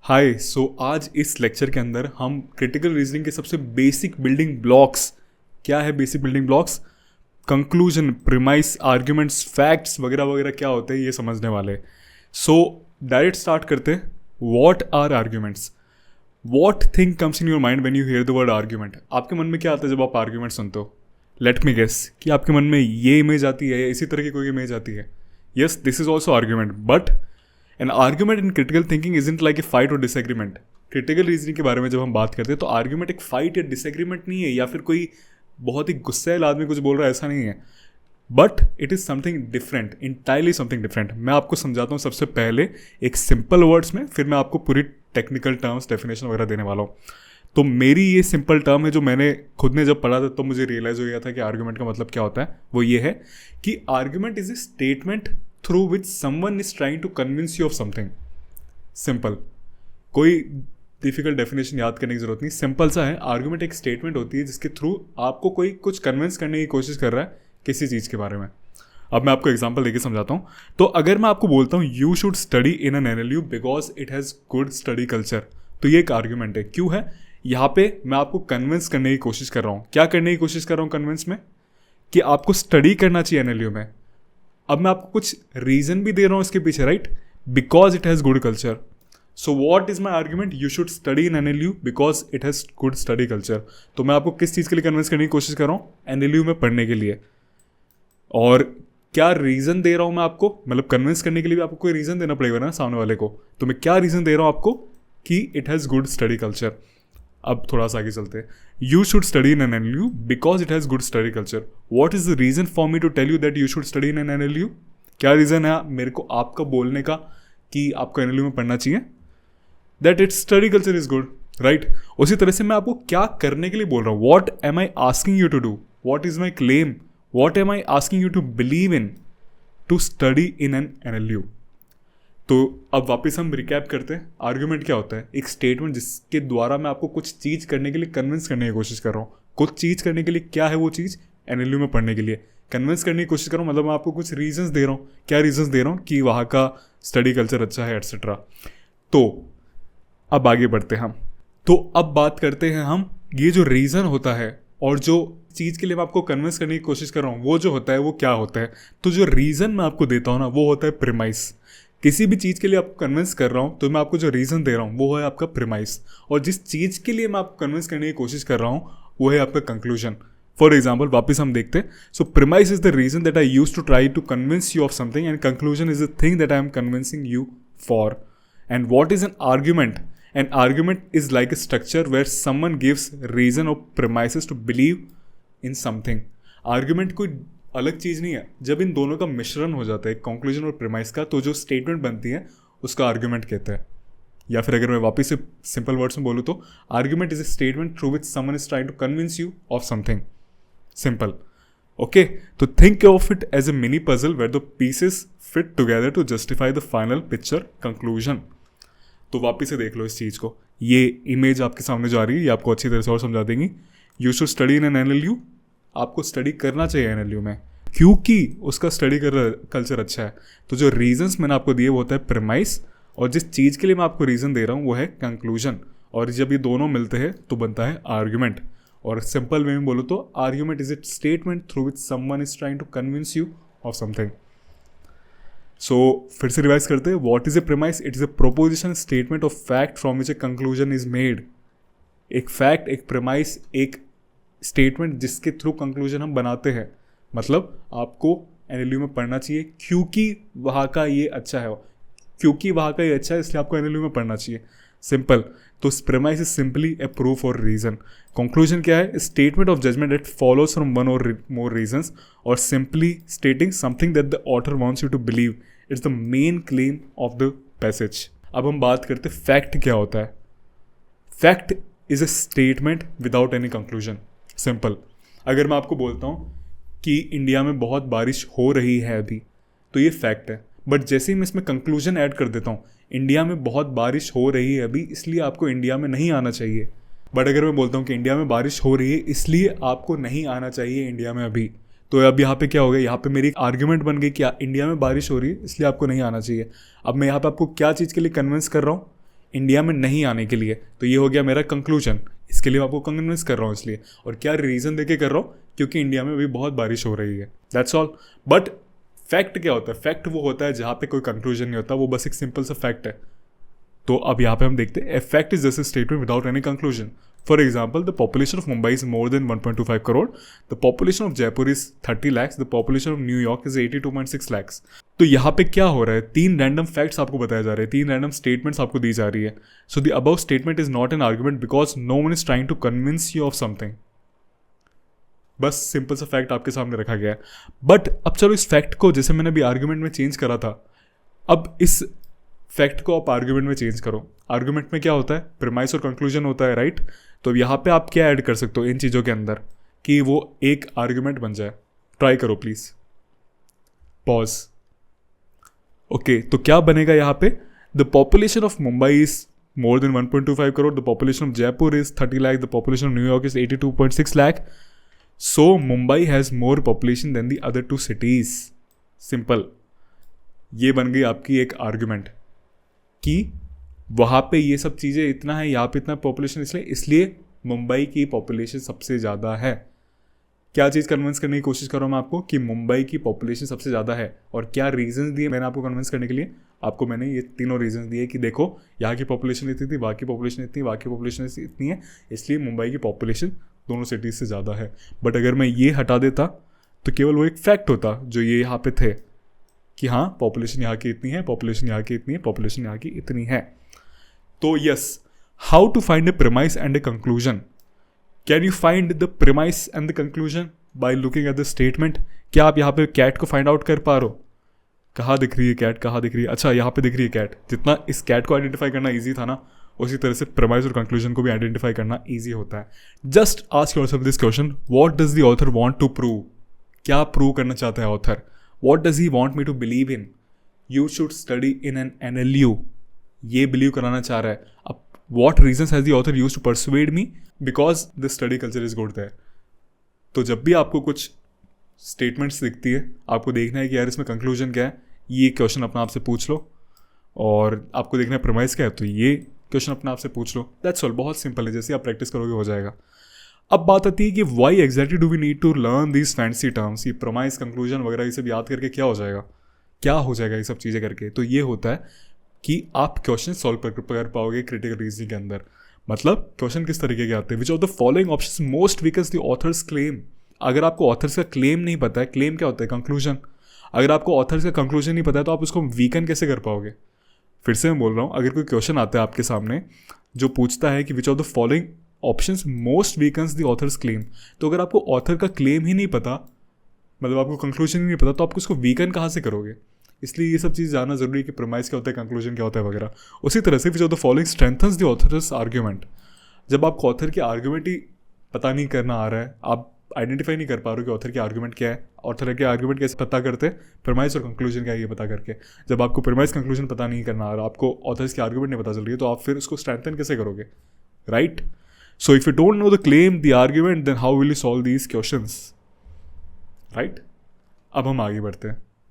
हाय आज इस लेक्चर के अंदर हम क्रिटिकल रीजनिंग के सबसे बेसिक बिल्डिंग ब्लॉक्स, क्या है basic building blocks, conclusion, premise, arguments, facts वगैरह वगैरह क्या होते हैं ये समझने वाले। डायरेक्ट स्टार्ट करते हैं। What are arguments? What thing comes in your mind when you hear the word argument? आपके मन में क्या आता है जब आप आर्ग्यूमेंट सुनते हो? लेट मी गेस कि आपके मन में ये इमेज आती है या इसी तरह की कोई इमेज आती है। Yes, this is also argument, but an argument in critical thinking isn't like a fight और डिसएग्रीमेंट। क्रिटिकल रीजनिंग के बारे में जब हम बात करते हैं तो आर्ग्यूमेंट एक फाइट या डिसएग्रीमेंट नहीं है, या फिर कोई बहुत ही गुस्सैल आदमी कुछ बोल रहा है, ऐसा नहीं है। But it is something different, entirely something different. मैं आपको समझाता हूँ सबसे पहले एक सिंपल वर्ड्स में, फिर मैं आपको पूरी टेक्निकल टर्म्स, डेफिनेशन वगैरह देने वाला हूँ। तो मेरी ये सिंपल टर्म है जो मैंने खुद ने जब पढ़ा था तो मुझे रियलाइज़ हो गया था कि आर्ग्यूमेंट का मतलब क्या होता है। वो ये है कि argument is a statement through which someone is trying to convince you of something. Simple, कोई डिफिकल्ट डेफिनेशन याद करने की जरूरत नहीं, सिंपल सा है। आर्ग्यूमेंट एक स्टेटमेंट होती है जिसके थ्रू आपको कोई कुछ कन्विंस करने की कोशिश कर रहा है किसी चीज़ के बारे में। अब मैं आपको एग्जांपल देके समझाता हूँ। तो अगर मैं आपको बोलता हूँ you should study in an NLU because it has good study culture, तो ये एक आर्ग्यूमेंट है। क्यों है? यहाँ पे मैं आपको कन्विंस करने की कोशिश कर रहा हूँ। क्या करने की कोशिश कर रहा हूँ कन्विंस में? कि आपको स्टडी करना चाहिए एनएलयू में। अब मैं आपको कुछ रीजन भी दे रहा हूँ इसके पीछे, right? Because it has good culture. So what is my argument? You should study in NLU because it has good study culture. तो मैं आपको किस चीज़ के लिए कन्विंस करने की कोशिश कर रहा हूँ? एनएलयू में पढ़ने के लिए। और क्या रीज़न दे रहा हूँ मैं आपको? मतलब कन्विंस करने के लिए भी आपको कोई रीज़न देना पड़ेगा ना सामने वाले को। तो मैं क्या रीज़न दे रहा हूँ आपको? कि it has good study culture. अब थोड़ा सा आगे चलते हैं। You should study in an NLU because it has good study culture. What is the reason for me to tell you that you should study in an NLU? क्या reason है मेरे को आपका बोलने का कि आपको एनएलयू में पढ़ना चाहिए? That it's study culture is good, right? उसी तरह से मैं आपको क्या करने के लिए बोल रहा हूँ। What am I asking you to do? What is my claim? What am I asking you to believe in to study in an NLU? तो अब वापस हम रिकैप करते हैं। आर्ग्यूमेंट क्या होता है? एक स्टेटमेंट जिसके द्वारा मैं आपको कुछ चीज़ करने के लिए कन्विंस करने की कोशिश कर रहा हूँ। कुछ चीज़ करने के लिए, क्या है वो चीज़? एनएलयू में पढ़ने के लिए कन्विंस करने की कोशिश कर रहा हूँ। मतलब मैं आपको कुछ रीजंस दे रहा हूँ। क्या रीजंस दे रहा हूँ? कि वहाँ का स्टडी कल्चर अच्छा है, एट्सेट्रा। तो अब आगे बढ़ते हैं हम। तो अब बात करते हैं हम, ये जो रीज़न होता है और जो चीज़ के लिए मैं आपको कन्विंस करने की कोशिश कर रहा हूँ वो जो होता है वो क्या होता है? तो जो रीज़न मैं आपको देता हूँ ना वो होता है प्रीमाइस। किसी भी चीज़ के लिए आपको कन्विंस कर रहा हूँ तो मैं आपको जो रीज़न दे रहा हूँ वो है आपका प्रीमाइस, और जिस चीज़ के लिए मैं आपको कन्विंस करने की कोशिश कर रहा हूँ वो है आपका कंक्लूजन। फॉर एग्जाम्पल वापस हम देखते हैं। So premise is the reason that I use to try to convince you of something, and conclusion is the thing that I am convincing you for. And what is an argument? An argument is like a structure where someone gives reason or premises to believe in something. Argument कोई अलग चीज़ नहीं है। जब इन दोनों का मिश्रण हो जाता है, कंक्लूजन और प्रीमाइस का, तो जो स्टेटमेंट बनती है उसका आर्ग्यूमेंट कहते हैं। या फिर अगर मैं वापस से सिंपल वर्ड्स में बोलूँ तो argument is a statement through which someone is trying to convince you of something. Simple, okay? तो think of it as a mini puzzle where the pieces fit together to justify the final picture, conclusion. तो वापस से देख लो इस चीज़ को। ये image आपके सामने जो आ रही है ये आपको अच्छी तरह से और समझा देंगी। You should study in an NLU. आपको स्टडी करना चाहिए एनएलयू में क्योंकि उसका स्टडी कल्चर अच्छा है। तो जो रीजंस मैंने आपको दिए वो होता है प्रीमाइस, और जिस चीज़ के लिए मैं आपको रीज़न दे रहा हूँ वो है कंक्लूजन। और जब ये दोनों मिलते हैं तो बनता है आर्ग्यूमेंट। और सिंपल वे में बोलो तो argument is a statement through which someone is trying to convince you of something. So फिर से रिवाइज करते हैं। What is a premise? It is a proposition, statement of fact from which a conclusion is made. एक fact, एक premise, एक statement जिसके through conclusion हम बनाते हैं। मतलब आपको एनएलयू में पढ़ना चाहिए क्योंकि वहाँ का ये अच्छा है, क्योंकि वहाँ का ये अच्छा है इसलिए आपको एनएलयू में पढ़ना चाहिए। सिंपल। तो premise is simply a proof और रीजन। कंक्लूजन क्या है? Statement of judgement that follows from one और मोर रीजंस, और simply stating something that the author wants you to believe. It's the main claim of the passage. अब हम बात करते हैं फैक्ट क्या होता है। Fact is a statement without any conclusion. Simple, अगर मैं आपको बोलता हूँ कि इंडिया में बहुत बारिश हो रही है अभी, तो ये फैक्ट है। बट जैसे ही मैं इसमें कंक्लूजन ऐड कर देता हूँ, इंडिया में बहुत बारिश हो रही है अभी इसलिए आपको इंडिया में नहीं आना चाहिए। बट अगर मैं बोलता हूँ कि इंडिया में बारिश हो रही है इसलिए आपको नहीं आना चाहिए इंडिया में अभी, तो अब यहाँ पे क्या हो गया? यहाँ पे मेरी आर्ग्यूमेंट बन गई कि इंडिया में बारिश हो रही है इसलिए आपको नहीं आना चाहिए। अब मैं यहाँ पे आपको क्या चीज़ के लिए कन्विंस कर रहा हूँ? इंडिया में नहीं आने के लिए। तो ये हो गया मेरा कंक्लूजन, इसके लिए मैं आपको कन्विंस कर रहा हूँ इसलिए। और क्या रीज़न देके कर रहा हूँ, क्योंकि इंडिया में अभी बहुत बारिश हो रही है, दैट्स ऑल। बट फैक्ट क्या होता है, फैक्ट वो होता है जहाँ पे कोई कंक्लूजन नहीं होता, वो बस एक सिंपल सा फैक्ट है। तो अब यहाँ पे हम देखते हैं, a fact is just a statement without any conclusion. For example, the population of Mumbai is more than 1.25 crore, the population of Jaipur is 30 lakhs, the population of New York is 82.6 lakhs। तो यहाँ पे क्या हो रहा है, 3 रैंडम फैक्ट्स आपको बताए जा रहे हैं, 3 रैंडम स्टेटमेंट्स आपको दी जा रही है। So the above statement is not an argument because no one is trying to convince you of something. बस सिंपल सा फैक्ट आपके सामने रखा गया है। बट अब चलो इस फैक्ट को, जैसे मैंने अभी आर्ग्यूमेंट में चेंज करा था, अब इस फैक्ट को आप आर्ग्यूमेंट में चेंज करो। आर्ग्यूमेंट में क्या होता है, प्रीमाइस और कंक्लूजन होता है, राइट। तो यहाँ पे आप क्या ऐड कर सकते हो इन चीज़ों के अंदर कि वो एक आर्ग्यूमेंट बन जाए। ट्राई करो प्लीज, पॉज। ओके, तो क्या बनेगा यहाँ पे, the population of Mumbai is more than 1.25 crore, the population of Jaipur is 30 lakh, the population of New York is 82.6 lakh. So Mumbai has more population than the other 2 cities। Simple, ये बन गई आपकी एक आर्ग्यूमेंट कि वहाँ पे ये सब चीज़ें इतना है, यहाँ पे इतना पॉपुलेशन इसलिए मुंबई की पॉपुलेशन सबसे ज़्यादा है। क्या चीज़ कन्विंस करने की कोशिश कर रहा हूँ मैं आपको, कि मुंबई की पॉपुलेशन सबसे ज़्यादा है। और क्या रीजंस दिए मैंने आपको कन्विंस करने के लिए, आपको मैंने ये तीनों रीजंस दिए कि देखो यहाँ की पॉपुलेशन इतनी थी, वहाँ की पॉपुलेशन इतनी, वहाँ की पॉपुलेशन इतनी है, इसलिए मुंबई की पॉपुलेशन दोनों सिटीज़ से ज़्यादा है। बट अगर मैं ये हटा देता तो केवल वो एक फैक्ट होता जो ये यहाँ पे थे कि हाँ पॉपुलेशन यहाँ की इतनी है, पॉपुलेशन यहाँ की इतनी है, पॉपुलेशन यहाँ की इतनी है। तो yes, how to find a premise and a conclusion. Can you find the premise and the conclusion by looking at the statement. क्या आप यहाँ पे कैट को फाइंड आउट कर पा रहे हो, कहाँ दिख रही है कैट, कहाँ दिख रही है, अच्छा यहाँ पे दिख रही है कैट। जितना इस कैट को आइडेंटिफाई करना ईजी था ना, उसी तरह से प्रीमाइस और कंक्लूजन को भी आइडेंटिफाई करना ईजी होता है। Just ask yourself this question, what does the author want to prove. क्या प्रूव करना चाहता है author, what does he want me to believe in. You should study in an NLU, ये बिलीव कराना चाह रहा है। अब what reasons has the author used to persuade me, because the study culture is good there. तो जब भी आपको कुछ स्टेटमेंट्स दिखती है, आपको देखना है कि यार इसमें कंक्लूजन क्या है, ये क्वेश्चन अपना आप से पूछ लो। और आपको देखना है प्रीमाइस क्या है, तो ये क्वेश्चन अपने आप से पूछ लो। दैट्स ऑल, बहुत सिंपल है, जैसे आप प्रैक्टिस करोगे हो जाएगा। अब बात आती है कि why exactly do we need to learn these fancy terms. ये प्रीमाइस, कंक्लूजन वगैरह ये सब याद करके क्या हो जाएगा, क्या हो जाएगा ये सब चीज़ें करके। तो ये होता है कि आप क्वेश्चन सॉल्व कर पाओगे क्रिटिकल रीजनिंग के अंदर। मतलब क्वेश्चन किस तरीके के आते हैं, which of the following option most weakest the author's claim. अगर आपको ऑथर्स का क्लेम नहीं पता है, क्लेम क्या होता है, कंक्लूजन। अगर आपको ऑथर्स का कंक्लूजन नहीं पता है तो आप उसको वीकन कैसे कर पाओगे। फिर से मैं बोल रहा हूँ, अगर कोई क्वेश्चन आता है आपके सामने जो पूछता है कि which of the following options most weakens the author's claim, तो अगर आपको ऑथर का क्लेम ही नहीं पता, मतलब आपको कंक्लूजन ही नहीं पता, तो आप उसको वीकन कहाँ से करोगे। इसलिए ये सब चीज़ जानना जरूरी है कि प्रीमाइस क्या होता है, कंक्लूजन क्या होता है वगैरह। उसी तरह से which of the following strengthens the author's argument. जब आपको ऑथर के आर्ग्यूमेंट ही पता नहीं करना आ रहा है, आप आइडेंटिफाई नहीं कर पा रहे हो कि ऑथर के आर्ग्यूमेंट क्या है, ऑथर के आर्ग्यूमेंट कैसे पता करते हैं, प्रीमाइस और कंक्लूजन क्या है ये पता करके। जब आपको प्रीमाइस कंक्लूजन पता नहीं करना आ रहा, आपको ऑथर्स के आर्ग्यूमेंट नहीं पता चल रही है, तो आप फिर उसको स्ट्रेंथन कैसे करोगे, right. So if you don't know the claim, the argument, then how will you solve these questions, right. अब हम आगे बढ़ते हैं।